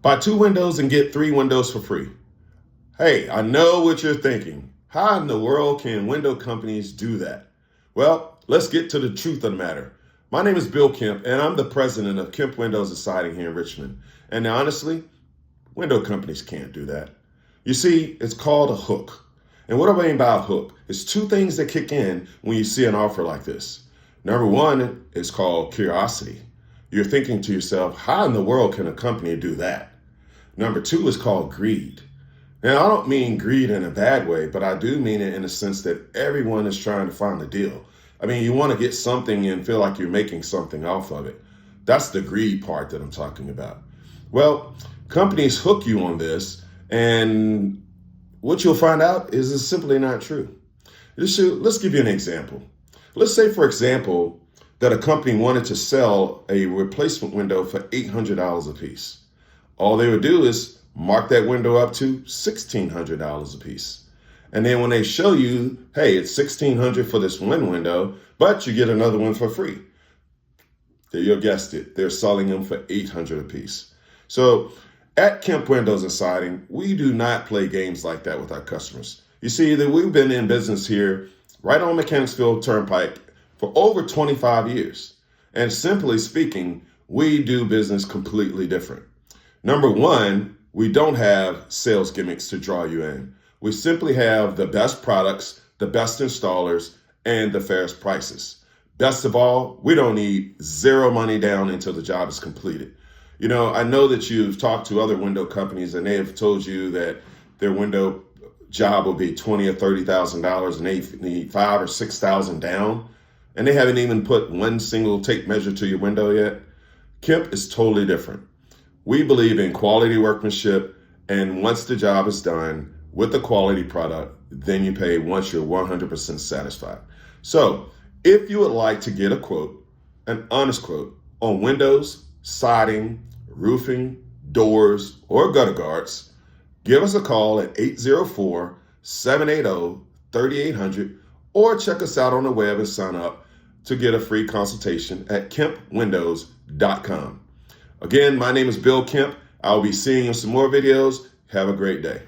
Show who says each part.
Speaker 1: Buy 2 windows and get 3 windows for free. Hey, I know what you're thinking. How in the world can window companies do that? Well, let's get to the truth of the matter. My name is Bill Kemp, and I'm the president of Kemp Windows Siding here in Richmond. And honestly, window companies can't do that. You see, it's called a hook. And what I mean by a hook is 2 things that kick in when you see an offer like this. Number 1 is called curiosity. You're thinking to yourself, how in the world can a company do that? Number 2 is called greed. Now, I don't mean greed in a bad way, but I do mean it in the sense that everyone is trying to find a deal. I mean, you want to get something and feel like you're making something off of it. That's the greed part that I'm talking about. Well, companies hook you on this, and what you'll find out is it's simply not true. Let's give you an example. Let's say, for example, that a company wanted to sell a replacement window for $800 a piece. All they would do is mark that window up to $1,600 a piece. And then when they show you, hey, it's $1,600 for this one window, but you get another one for free. You guessed it, they're selling them for $800 a piece. So at Kemp Windows Siding, we do not play games like that with our customers. You see, that we've been in business here right on Mechanicsville Turnpike for over 25 years. And simply speaking, we do business completely different. Number 1, we don't have sales gimmicks to draw you in. We simply have the best products, the best installers, and the fairest prices. Best of all, we don't need 0 money down until the job is completed. You know, I know that you've talked to other window companies and they have told you that their window job will be $20,000 or $30,000 and they need $5,000 or $6,000 down, and they haven't even put one single tape measure to your window yet. Kemp is totally different. We believe in quality workmanship, and once the job is done with the quality product, then you pay once you're 100% satisfied. So if you would like to get a quote, an honest quote on windows, siding, roofing, doors, or gutter guards, give us a call at 804-780-3800 or check us out on the web and sign up to get a free consultation at kempwindows.com. Again, my name is Bill Kemp. I'll be seeing you in some more videos. Have a great day.